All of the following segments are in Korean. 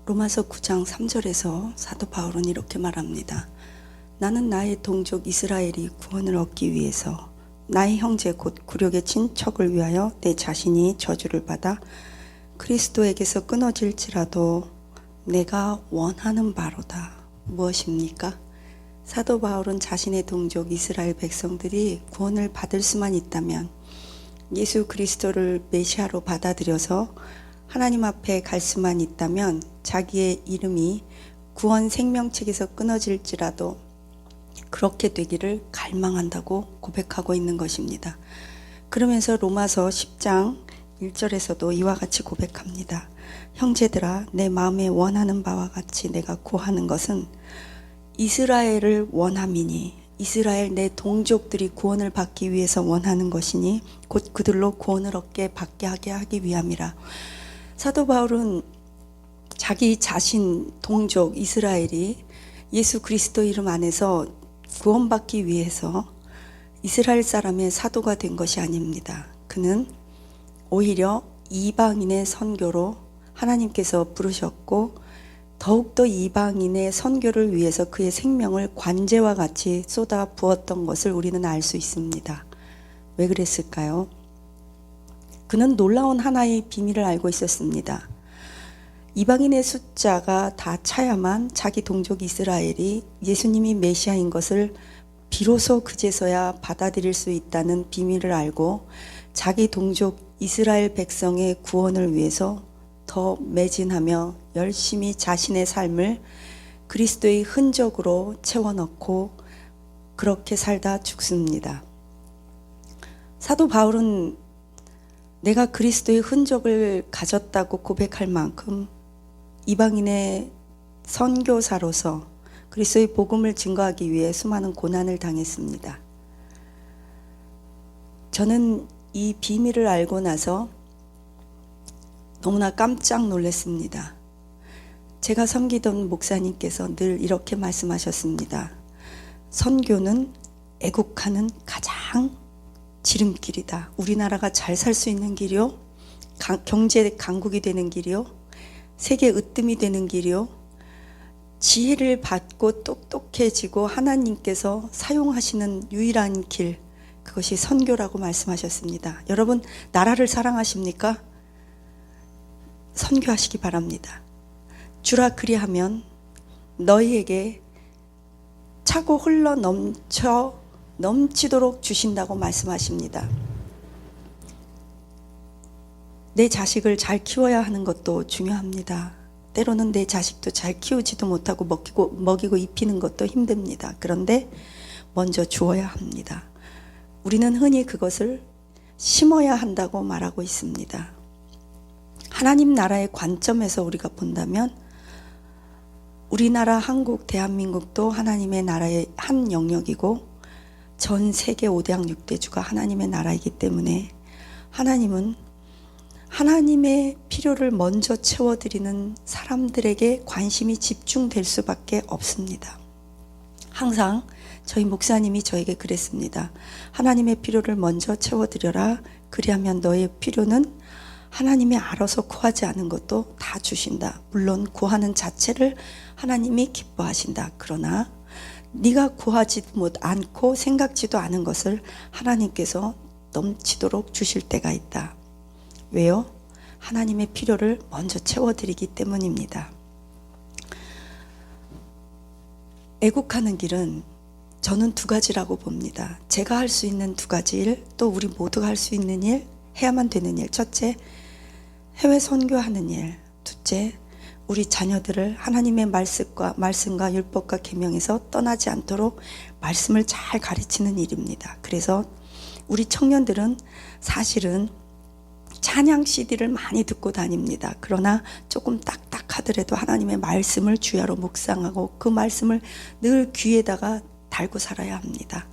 로마서 9장 3절에서 사도 바울은 이렇게 말합니다. 나는 나의 동족 이스라엘이 구원을 얻기 위해서 나의 형제 곧 굴욕의 친척을 위하여 내 자신이 저주를 받아 그리스도에게서 끊어질지라도 내가 원하는 바로다. 무엇입니까? 사도 바울은 자신의 동족 이스라엘 백성들이 구원을 받을 수만 있다면 예수 그리스도를 메시아로 받아들여서 하나님 앞에 갈 수만 있다면 자기의 이름이 구원 생명책에서 끊어질지라도 그렇게 되기를 갈망한다고 고백하고 있는 것입니다. 그러면서 로마서 10장 1절에서도 이와 같이 고백합니다. 형제들아, 내 마음에 원하는 바와 같이 내가 구하는 것은 이스라엘을 원함이니, 이스라엘 내 동족들이 구원을 받기 위해서 원하는 것이니 곧 그들로 구원을 받게 하기 위함이라. 사도 바울은 자기 자신 동족 이스라엘이 예수 그리스도 이름 안에서 구원받기 위해서 이스라엘 사람의 사도가 된 것이 아닙니다. 그는 오히려 이방인의 선교로 하나님께서 부르셨고 더욱더 이방인의 선교를 위해서 그의 생명을 관제와 같이 쏟아 부었던 것을 우리는 알 수 있습니다. 왜 그랬을까요? 그는 놀라운 하나의 비밀을 알고 있었습니다. 이방인의 숫자가 다 차야만 자기 동족 이스라엘이 예수님이 메시아인 것을 비로소 그제서야 받아들일 수 있다는 비밀을 알고 자기 동족 이스라엘 백성의 구원을 위해서 더 매진하며 열심히 자신의 삶을 그리스도의 흔적으로 채워넣고 그렇게 살다 죽습니다. 사도 바울은 내가 그리스도의 흔적을 가졌다고 고백할 만큼 이방인의 선교사로서 그리스도의 복음을 증거하기 위해 수많은 고난을 당했습니다. 저는 이 비밀을 알고 나서 너무나 깜짝 놀랐습니다. 제가 섬기던 목사님께서 늘 이렇게 말씀하셨습니다. 선교는 애국하는 가장 지름길이다. 우리나라가 잘 살 수 있는 길이요, 경제 강국이 되는 길이요, 세계 으뜸이 되는 길이요, 지혜를 받고 똑똑해지고 하나님께서 사용하시는 유일한 길, 그것이 선교라고 말씀하셨습니다. 여러분, 나라를 사랑하십니까? 선교하시기 바랍니다. 주라 그리하면 너희에게 차고 흘러 넘치도록 주신다고 말씀하십니다. 내 자식을 잘 키워야 하는 것도 중요합니다. 때로는 내 자식도 잘 키우지도 못하고 먹이고 입히는 것도 힘듭니다. 그런데 먼저 주어야 합니다. 우리는 흔히 그것을 심어야 한다고 말하고 있습니다. 하나님 나라의 관점에서 우리가 본다면 우리나라 한국 대한민국도 하나님의 나라의 한 영역이고 전 세계 5대양 6대주가 하나님의 나라이기 때문에 하나님은 하나님의 필요를 먼저 채워드리는 사람들에게 관심이 집중될 수밖에 없습니다. 항상 저희 목사님이 저에게 그랬습니다. 하나님의 필요를 먼저 채워드려라. 그리하면 너의 필요는 하나님이 알아서 구하지 않은 것도 다 주신다. 물론 구하는 자체를 하나님이 기뻐하신다. 그러나 네가 구하지도 않고 생각지도 않은 것을 하나님께서 넘치도록 주실 때가 있다. 왜요? 하나님의 필요를 먼저 채워드리기 때문입니다. 애국하는 길은 저는 두 가지라고 봅니다. 제가 할 수 있는 두 가지 일, 또 우리 모두가 할 수 있는 일, 해야만 되는 일. 첫째, 해외 선교하는 일. 둘째, 우리 자녀들을 하나님의 말씀과 율법과 계명에서 떠나지 않도록 말씀을 잘 가르치는 일입니다. 그래서 우리 청년들은 사실은 찬양 CD를 많이 듣고 다닙니다. 그러나 조금 딱딱하더라도 하나님의 말씀을 주야로 묵상하고 그 말씀을 늘 귀에다가 달고 살아야 합니다.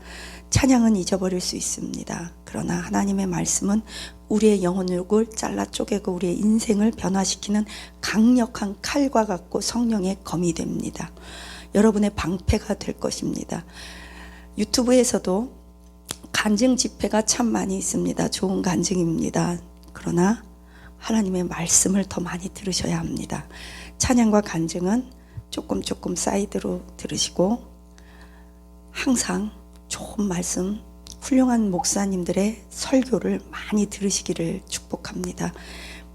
찬양은 잊어버릴 수 있습니다. 그러나 하나님의 말씀은 우리의 영혼을 잘라 쪼개고 우리의 인생을 변화시키는 강력한 칼과 같고 성령의 검이 됩니다. 여러분의 방패가 될 것입니다. 유튜브에서도 간증 집회가 참 많이 있습니다. 좋은 간증입니다. 그러나 하나님의 말씀을 더 많이 들으셔야 합니다. 찬양과 간증은 조금 사이드로 들으시고 항상 좋은 말씀, 훌륭한 목사님들의 설교를 많이 들으시기를 축복합니다.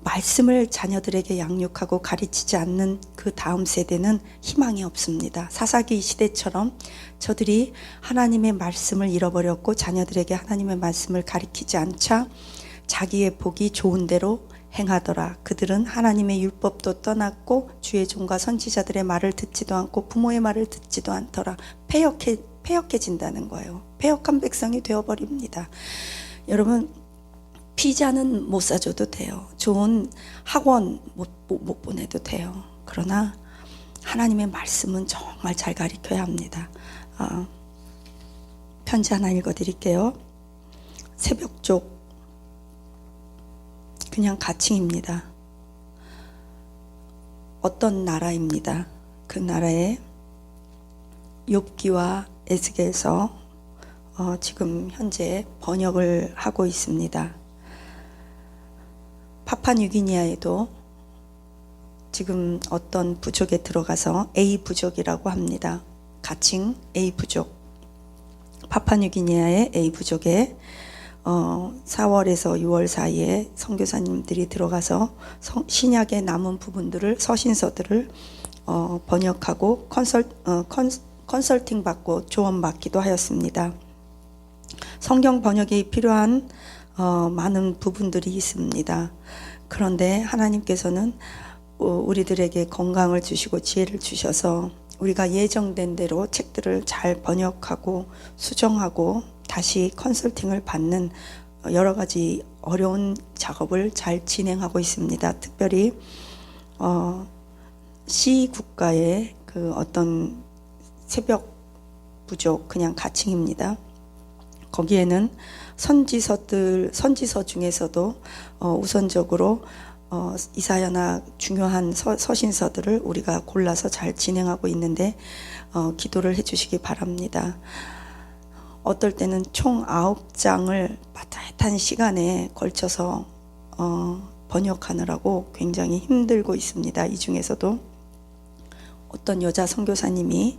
말씀을 자녀들에게 양육하고 가르치지 않는 그 다음 세대는 희망이 없습니다. 사사기 시대처럼 저들이 하나님의 말씀을 잃어버렸고 자녀들에게 하나님의 말씀을 가르치지 않자 자기의 복이 좋은 대로 행하더라. 그들은 하나님의 율법도 떠났고 주의 종과 선지자들의 말을 듣지도 않고 부모의 말을 듣지도 않더라. 패역해진다는 거예요. 패역한 백성이 되어버립니다. 여러분, 피자는 못 사줘도 돼요. 좋은 학원 못 보내도 돼요. 그러나 하나님의 말씀은 정말 잘 가르쳐야 합니다. 편지 하나 읽어드릴게요. 새벽쪽 그냥 가칭입니다. 어떤 나라입니다. 그 나라에 욥기와 에스겔서 지금 현재 번역을 하고 있습니다. 파푸아뉴기니아에도 지금 어떤 부족에 들어가서 A 부족이라고 합니다. 가칭 A 부족. 파푸아뉴기니아의 A 부족에 4월에서 6월 사이에 선교사님들이 들어가서 신약의 남은 부분들을 서신서들을 번역하고 컨설팅 받고 조언 받기도 하였습니다. 성경 번역이 필요한 많은 부분들이 있습니다. 그런데 하나님께서는 우리들에게 건강을 주시고 지혜를 주셔서 우리가 예정된 대로 책들을 잘 번역하고 수정하고 다시 컨설팅을 받는 여러 가지 어려운 작업을 잘 진행하고 있습니다. 특별히 C 국가의 그 어떤 새벽 부족 그냥 가칭입니다. 거기에는 선지서 중에서도 우선적으로 이사야나 중요한 서신서들을 우리가 골라서 잘 진행하고 있는데 기도를 해주시기 바랍니다. 어떨 때는 총 9장을 빠듯한 시간에 걸쳐서 번역하느라고 굉장히 힘들고 있습니다. 이 중에서도 어떤 여자 선교사님이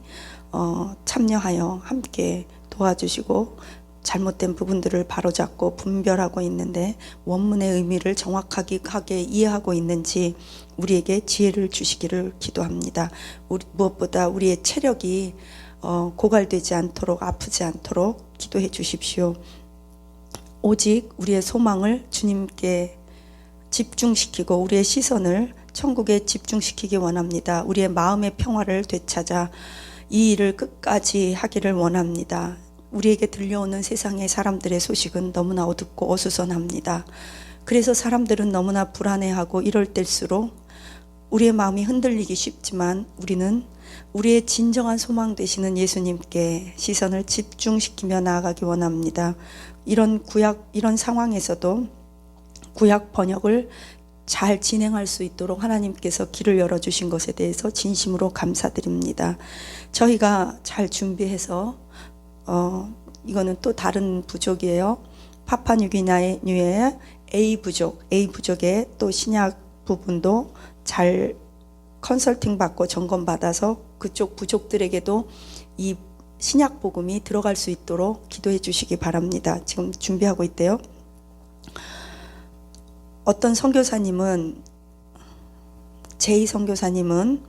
참여하여 함께 도와주시고 잘못된 부분들을 바로잡고 분별하고 있는데 원문의 의미를 정확하게 이해하고 있는지 우리에게 지혜를 주시기를 기도합니다. 무엇보다 우리의 체력이 고갈되지 않도록 아프지 않도록 기도해 주십시오. 오직 우리의 소망을 주님께 집중시키고 우리의 시선을 천국에 집중시키기 원합니다. 우리의 마음의 평화를 되찾아 이 일을 끝까지 하기를 원합니다. 우리에게 들려오는 세상의 사람들의 소식은 너무나 어둡고 어수선합니다. 그래서 사람들은 너무나 불안해하고 이럴 때일수록 우리의 마음이 흔들리기 쉽지만 우리는 우리의 진정한 소망 되시는 예수님께 시선을 집중시키며 나아가기 원합니다. 이런 상황에서도 구약 번역을 잘 진행할 수 있도록 하나님께서 길을 열어주신 것에 대해서 진심으로 감사드립니다. 저희가 잘 준비해서 이거는 또 다른 부족이에요. 파푸아뉴기니아의 A 부족의 또 신약 부분도 잘 컨설팅 받고 점검 받아서 그쪽 부족들에게도 이 신약 복음이 들어갈 수 있도록 기도해 주시기 바랍니다. 지금 준비하고 있대요. 어떤 선교사님은 제2 선교사님은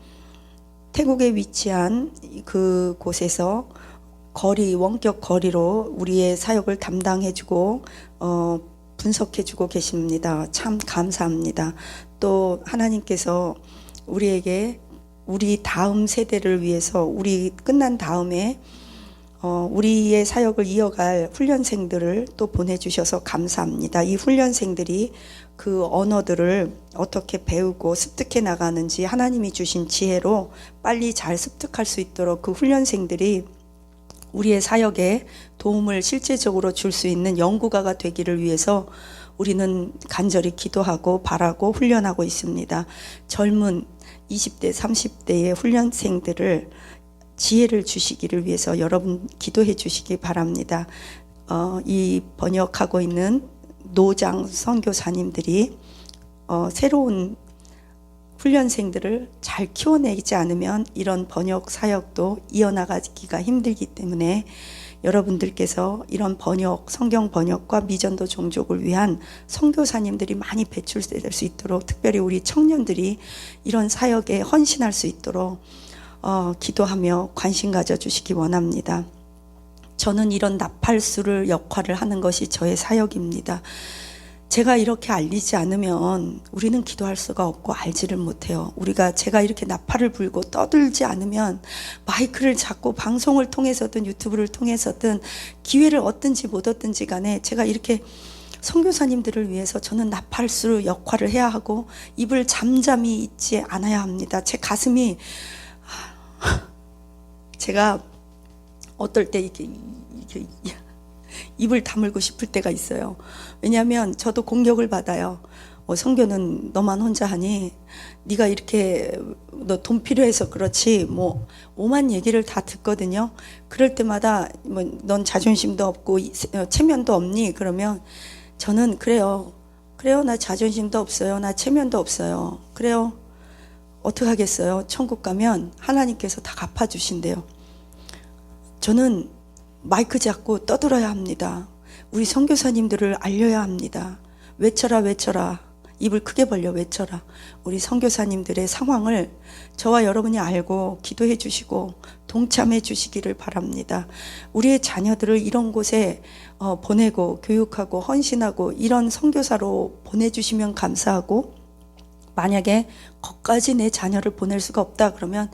태국에 위치한 그 곳에서 원격 거리로 우리의 사역을 담당해주고 분석해주고 계십니다. 참 감사합니다. 또 하나님께서 우리에게 우리 다음 세대를 위해서 우리 끝난 다음에 우리의 사역을 이어갈 훈련생들을 또 보내주셔서 감사합니다. 이 훈련생들이 그 언어들을 어떻게 배우고 습득해 나가는지 하나님이 주신 지혜로 빨리 잘 습득할 수 있도록 그 훈련생들이 우리의 사역에 도움을 실제적으로 줄 수 있는 연구가가 되기를 위해서 우리는 간절히 기도하고 바라고 훈련하고 있습니다. 젊은 20대, 30대의 훈련생들을 지혜를 주시기를 위해서 여러분 기도해 주시기 바랍니다. 이 번역하고 있는 노장 선교사님들이 새로운 훈련생들을 잘 키워내지 않으면 이런 번역 사역도 이어나가기가 힘들기 때문에 여러분들께서 이런 번역, 성경 번역과 미전도 종족을 위한 선교사님들이 많이 배출될 수 있도록, 특별히 우리 청년들이 이런 사역에 헌신할 수 있도록 기도하며 관심 가져주시기 원합니다. 저는 이런 나팔수를 역할을 하는 것이 저의 사역입니다. 제가 이렇게 알리지 않으면 우리는 기도할 수가 없고 알지를 못해요. 제가 이렇게 나팔을 불고 떠들지 않으면 마이크를 잡고 방송을 통해서든 유튜브를 통해서든 기회를 얻든지 못 얻든지 간에 제가 이렇게 선교사님들을 위해서 저는 나팔수 역할을 해야 하고 입을 잠잠히 잊지 않아야 합니다. 제 가슴이 제가 어떨 때 이렇게 입을 다물고 싶을 때가 있어요. 왜냐하면 저도 공격을 받아요. 선교는 너만 혼자 하니, 네가 이렇게 너 돈 필요해서 그렇지, 오만 얘기를 다 듣거든요. 그럴 때마다 넌 자존심도 없고 체면도 없니? 그러면 저는 그래요, 나 자존심도 없어요, 나 체면도 없어요. 그래요, 어떡하겠어요. 천국 가면 하나님께서 다 갚아주신대요. 저는 마이크 잡고 떠들어야 합니다. 우리 선교사님들을 알려야 합니다. 외쳐라, 외쳐라. 입을 크게 벌려 외쳐라. 우리 선교사님들의 상황을 저와 여러분이 알고 기도해 주시고 동참해 주시기를 바랍니다. 우리의 자녀들을 이런 곳에 보내고 교육하고 헌신하고 이런 선교사로 보내주시면 감사하고, 만약에 거기까지 내 자녀를 보낼 수가 없다 그러면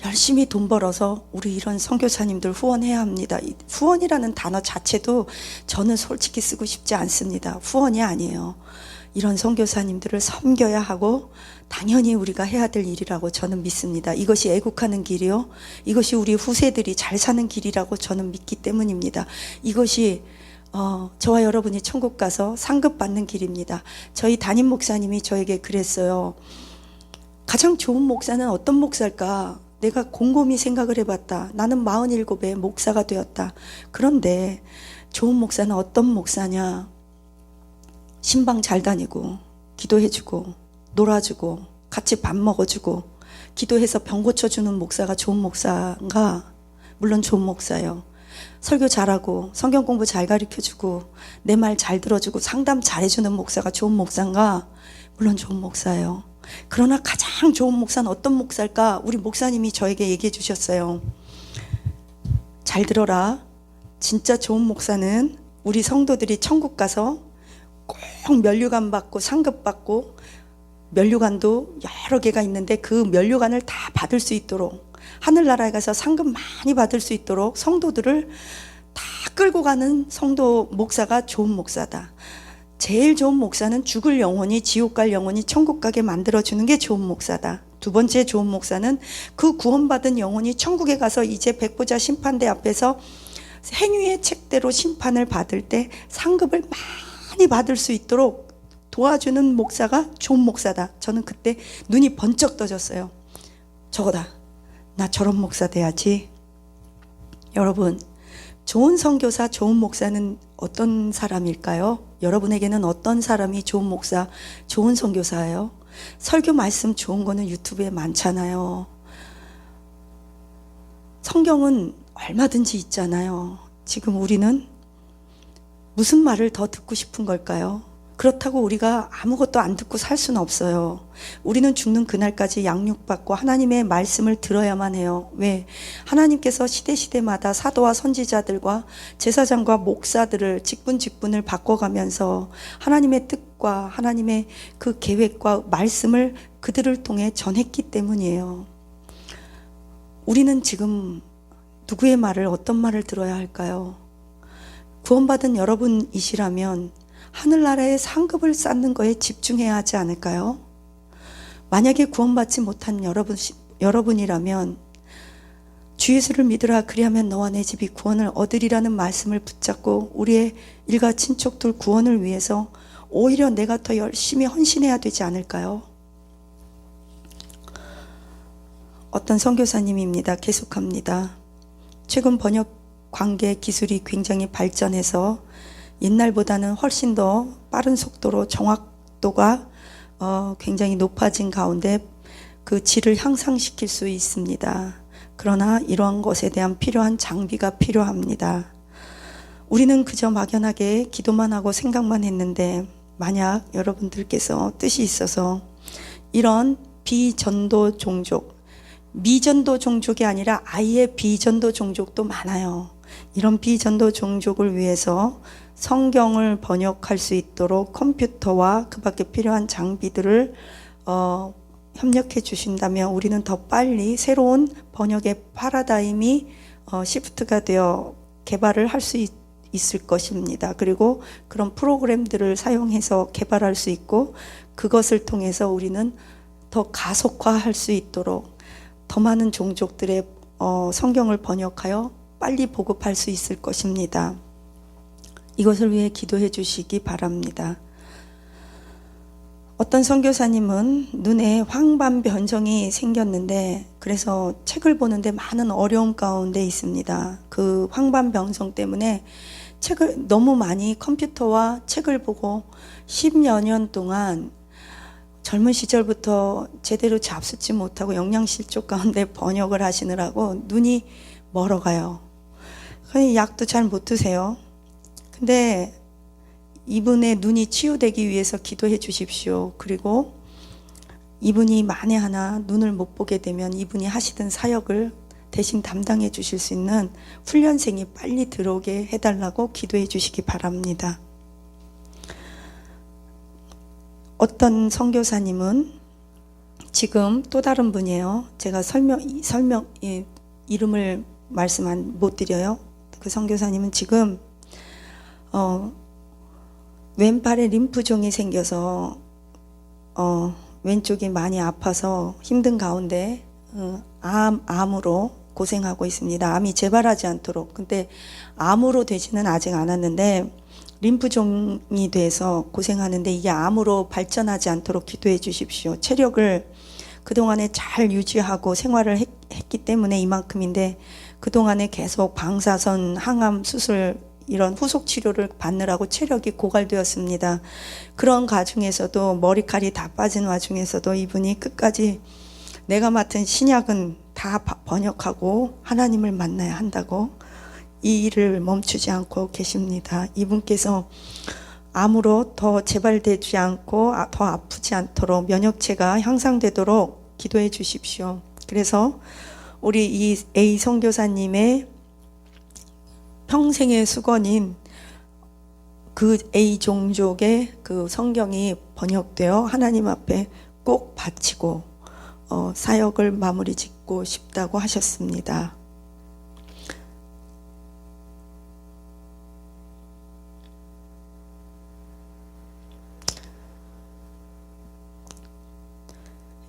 열심히 돈 벌어서 우리 이런 선교사님들 후원해야 합니다. 후원이라는 단어 자체도 저는 솔직히 쓰고 싶지 않습니다. 후원이 아니에요. 이런 선교사님들을 섬겨야 하고 당연히 우리가 해야 될 일이라고 저는 믿습니다. 이것이 애국하는 길이요, 이것이 우리 후세들이 잘 사는 길이라고 저는 믿기 때문입니다. 이것이 저와 여러분이 천국 가서 상급 받는 길입니다. 저희 담임 목사님이 저에게 그랬어요. 가장 좋은 목사는 어떤 목사일까? 내가 곰곰이 생각을 해봤다. 나는 47에 목사가 되었다. 그런데 좋은 목사는 어떤 목사냐? 신방 잘 다니고 기도해주고 놀아주고 같이 밥 먹어주고 기도해서 병 고쳐주는 목사가 좋은 목사인가? 물론 좋은 목사예요. 설교 잘하고 성경 공부 잘 가르쳐주고 내 말 잘 들어주고 상담 잘해주는 목사가 좋은 목사인가? 물론 좋은 목사예요. 그러나 가장 좋은 목사는 어떤 목사일까? 우리 목사님이 저에게 얘기해 주셨어요. 잘 들어라. 진짜 좋은 목사는 우리 성도들이 천국 가서 꼭 면류관 받고 상급 받고, 면류관도 여러 개가 있는데 그 면류관을 다 받을 수 있도록, 하늘나라에 가서 상급 많이 받을 수 있도록 성도들을 다 끌고 가는 성도 목사가 좋은 목사다. 제일 좋은 목사는 죽을 영혼이 지옥 갈 영혼이 천국 가게 만들어주는 게 좋은 목사다. 두 번째 좋은 목사는 그 구원받은 영혼이 천국에 가서 이제 백보자 심판대 앞에서 행위의 책대로 심판을 받을 때 상급을 많이 받을 수 있도록 도와주는 목사가 좋은 목사다. 저는 그때 눈이 번쩍 떠졌어요. 저거다. 나 저런 목사 돼야지. 여러분, 좋은 선교사, 좋은 목사는 어떤 사람일까요? 여러분에게는 어떤 사람이 좋은 목사, 좋은 선교사예요? 설교 말씀 좋은 거는 유튜브에 많잖아요. 성경은 얼마든지 있잖아요. 지금 우리는 무슨 말을 더 듣고 싶은 걸까요? 그렇다고 우리가 아무것도 안 듣고 살 수는 없어요. 우리는 죽는 그날까지 양육받고 하나님의 말씀을 들어야만 해요. 왜? 하나님께서 시대마다 사도와 선지자들과 제사장과 목사들을 직분을 바꿔가면서 하나님의 뜻과 하나님의 그 계획과 말씀을 그들을 통해 전했기 때문이에요. 우리는 지금 누구의 말을, 어떤 말을 들어야 할까요? 구원받은 여러분이시라면 하늘나라의 상급을 쌓는 거에 집중해야 하지 않을까요? 만약에 구원받지 못한 여러분이라면 주 예수를 믿으라, 그리하면 너와 내 집이 구원을 얻으리라는 말씀을 붙잡고 우리의 일가 친척들 구원을 위해서 오히려 내가 더 열심히 헌신해야 되지 않을까요? 어떤 선교사님입니다. 계속합니다. 최근 번역 관계 기술이 굉장히 발전해서 옛날보다는 훨씬 더 빠른 속도로 정확도가 굉장히 높아진 가운데 그 질을 향상시킬 수 있습니다. 그러나 이러한 것에 대한 필요한 장비가 필요합니다. 우리는 그저 막연하게 기도만 하고 생각만 했는데, 만약 여러분들께서 뜻이 있어서 이런 비전도 종족, 미전도 종족이 아니라 아예 비전도 종족도 많아요. 이런 비전도 종족을 위해서 성경을 번역할 수 있도록 컴퓨터와 그 밖에 필요한 장비들을 협력해 주신다면 우리는 더 빨리 새로운 번역의 파라다임이 시프트가 되어 개발을 할 수 있을 것입니다. 그리고 그런 프로그램들을 사용해서 개발할 수 있고, 그것을 통해서 우리는 더 가속화할 수 있도록 더 많은 종족들의 성경을 번역하여 빨리 보급할 수 있을 것입니다. 이것을 위해 기도해 주시기 바랍니다. 어떤 선교사님은 눈에 황반 변성이 생겼는데, 그래서 책을 보는데 많은 어려움 가운데 있습니다. 그 황반 변성 때문에 책을 너무 많이 컴퓨터와 책을 보고 10여 년 동안 젊은 시절부터 제대로 잡수지 못하고 영양실조 가운데 번역을 하시느라고 눈이 멀어가요. 약도 잘 못 드세요. 근데 이분의 눈이 치유되기 위해서 기도해 주십시오. 그리고 이분이 만에 하나 눈을 못 보게 되면 이분이 하시던 사역을 대신 담당해 주실 수 있는 훈련생이 빨리 들어오게 해달라고 기도해 주시기 바랍니다. 어떤 선교사님은 지금 또 다른 분이에요. 제가 이름을 말씀 못 드려요. 그 선교사님은 지금 왼팔에 림프종이 생겨서 왼쪽이 많이 아파서 힘든 가운데 암으로 고생하고 있습니다. 암이 재발하지 않도록. 근데 암으로 되지는 아직 않았는데 림프종이 돼서 고생하는데, 이게 암으로 발전하지 않도록 기도해 주십시오. 체력을 그동안에 잘 유지하고 생활을 했기 때문에 이만큼인데, 그동안에 계속 방사선, 항암 수술 이런 후속 치료를 받느라고 체력이 고갈되었습니다. 그런 과정에서도, 머리칼이 다 빠진 와중에서도 이분이 끝까지 내가 맡은 신약은 다 번역하고 하나님을 만나야 한다고 이 일을 멈추지 않고 계십니다. 이분께서 암으로 더 재발되지 않고 더 아프지 않도록 면역체가 향상되도록 기도해 주십시오. 그래서 우리 이 A 선교사님의 평생의 수건인 그 A 종족의 그 성경이 번역되어 하나님 앞에 꼭 바치고 사역을 마무리 짓고 싶다고 하셨습니다.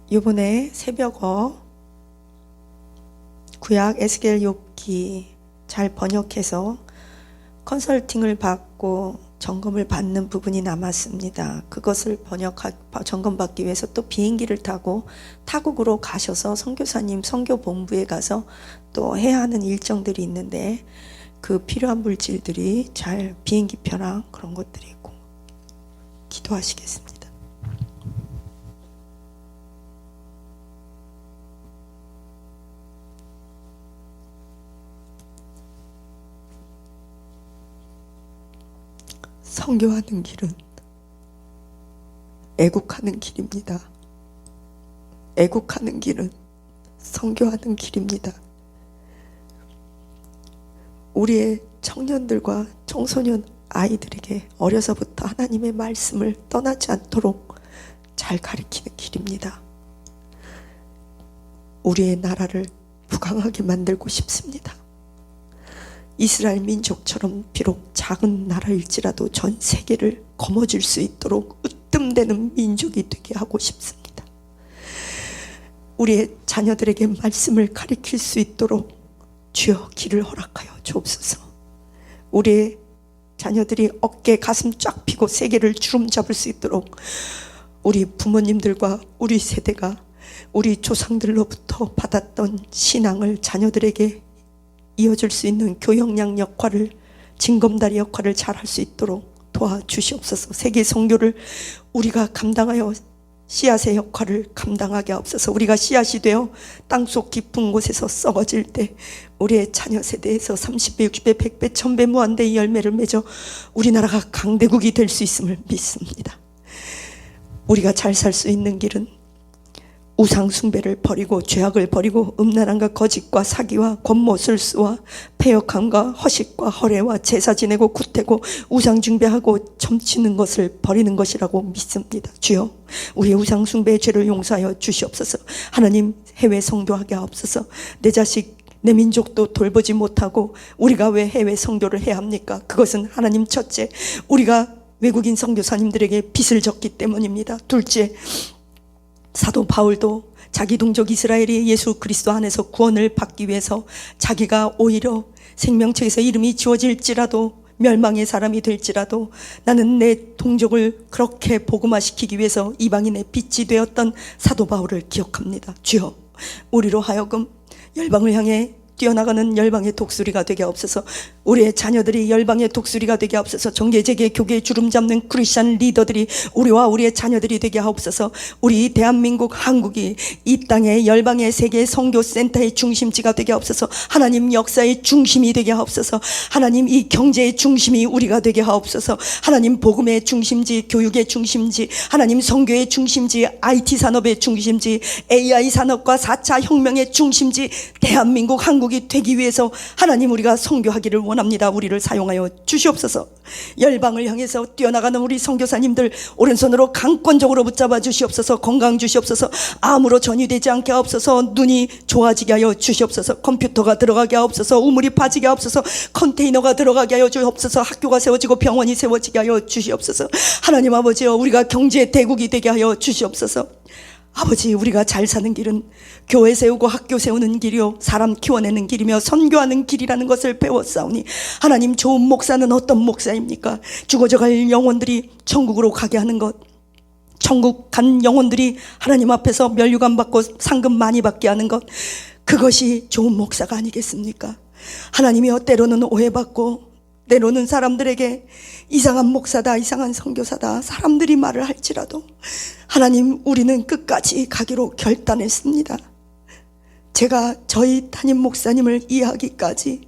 이번에 새벽어 구약 에스겔 욥기 잘 번역해서 컨설팅을 받고 점검을 받는 부분이 남았습니다. 그것을 점검받기 위해서 또 비행기를 타고 타국으로 가셔서 선교사님 선교본부에 가서 또 해야 하는 일정들이 있는데, 그 필요한 물질들이 잘 비행기표랑 그런 것들이 있고, 기도하시겠습니다. 선교하는 길은 애국하는 길입니다. 애국하는 길은 선교하는 길입니다. 우리의 청년들과 청소년 아이들에게 어려서부터 하나님의 말씀을 떠나지 않도록 잘 가르치는 길입니다. 우리의 나라를 부강하게 만들고 싶습니다. 이스라엘 민족처럼 비록 작은 나라일지라도 전 세계를 거머쥘 수 있도록 으뜸되는 민족이 되게 하고 싶습니다. 우리의 자녀들에게 말씀을 가르칠 수 있도록 주여 길을 허락하여 주옵소서. 우리의 자녀들이 어깨 가슴 쫙 펴고 세계를 주름잡을 수 있도록 우리 부모님들과 우리 세대가 우리 조상들로부터 받았던 신앙을 자녀들에게 이어줄 수 있는 교역량 역할을, 징검다리 역할을 잘 할 수 있도록 도와주시옵소서. 세계 선교를 우리가 감당하여 씨앗의 역할을 감당하게 하옵소서. 우리가 씨앗이 되어 땅속 깊은 곳에서 썩어질 때 우리의 자녀 세대에서 30배, 60배, 100배, 1000배 무한대의 열매를 맺어 우리나라가 강대국이 될 수 있음을 믿습니다. 우리가 잘 살 수 있는 길은 우상 숭배를 버리고 죄악을 버리고 음란함과 거짓과 사기와 권모술수와 패역함과 허식과 허례와 제사 지내고 구태고 우상 숭배하고 점치는 것을 버리는 것이라고 믿습니다. 주여, 우리 우상 숭배의 죄를 용서하여 주시옵소서. 하나님, 해외 선교하게 하옵소서. 내 자식 내 민족도 돌보지 못하고 우리가 왜 해외 선교를 해야 합니까? 그것은 하나님, 첫째, 우리가 외국인 선교사님들에게 빚을 졌기 때문입니다. 둘째, 사도 바울도 자기 동족 이스라엘이 예수 그리스도 안에서 구원을 받기 위해서 자기가 오히려 생명책에서 이름이 지워질지라도 멸망의 사람이 될지라도 나는 내 동족을 그렇게 복음화시키기 위해서 이방인의 빛이 되었던 사도 바울을 기억합니다. 주여, 우리로 하여금 열방을 향해 뛰어나가는 열방의 독수리가 되게 하옵소서. 우리의 자녀들이 열방의 독수리가 되게 하옵소서. 정계제계 교계의 주름 잡는 크리스찬 리더들이 우리와 우리의 자녀들이 되게 하옵소서. 우리 대한민국 한국이 이 땅의 열방의 세계 선교센터의 중심지가 되게 하옵소서. 하나님, 역사의 중심이 되게 하옵소서. 하나님, 이 경제의 중심이 우리가 되게 하옵소서. 하나님, 복음의 중심지, 교육의 중심지, 하나님, 선교의 중심지, IT 산업의 중심지, AI 산업과 4차 혁명의 중심지, 대한민국 한국이 되기 위해서 하나님, 우리가 선교하기를 원합니다. 우리를 사용하여 주시옵소서. 열방을 향해서 뛰어나가는 우리 선교사님들 오른손으로 강권적으로 붙잡아 주시옵소서. 건강 주시옵소서. 암으로 전이되지 않게 하옵소서. 눈이 좋아지게 하여 주시옵소서. 컴퓨터가 들어가게 하옵소서. 우물이 파지게 하옵소서. 컨테이너가 들어가게 하여 주옵소서. 학교가 세워지고 병원이 세워지게 하여 주시옵소서. 하나님 아버지여, 우리가 경제 대국이 되게 하여 주시옵소서. 아버지, 우리가 잘 사는 길은 교회 세우고 학교 세우는 길이요 사람 키워내는 길이며 선교하는 길이라는 것을 배웠사오니 하나님, 좋은 목사는 어떤 목사입니까? 죽어져갈 영혼들이 천국으로 가게 하는 것, 천국 간 영혼들이 하나님 앞에서 면류관 받고 상금 많이 받게 하는 것, 그것이 좋은 목사가 아니겠습니까? 하나님이여, 때로는 오해받고 때로는 사람들에게 이상한 목사다, 이상한 선교사다 사람들이 말을 할지라도 하나님, 우리는 끝까지 가기로 결단했습니다. 제가 저희 담임 목사님을 이해하기까지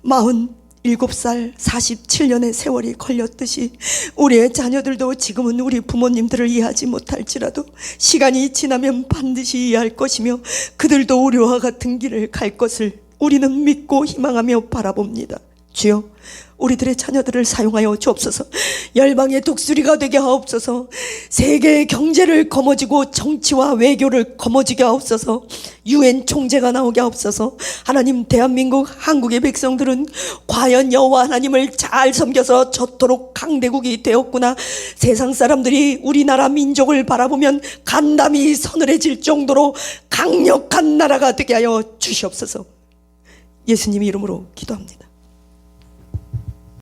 47살 47년의 세월이 걸렸듯이 우리의 자녀들도 지금은 우리 부모님들을 이해하지 못할지라도 시간이 지나면 반드시 이해할 것이며 그들도 우리와 같은 길을 갈 것을 우리는 믿고 희망하며 바라봅니다. 주여, 우리들의 자녀들을 사용하여 주옵소서. 열방의 독수리가 되게 하옵소서. 세계의 경제를 거머쥐고 정치와 외교를 거머쥐게 하옵소서. UN 총재가 나오게 하옵소서. 하나님, 대한민국 한국의 백성들은 과연 여호와 하나님을 잘 섬겨서 저토록 강대국이 되었구나, 세상 사람들이 우리나라 민족을 바라보면 간담이 서늘해질 정도로 강력한 나라가 되게 하여 주시옵소서. 예수님 이름으로 기도합니다.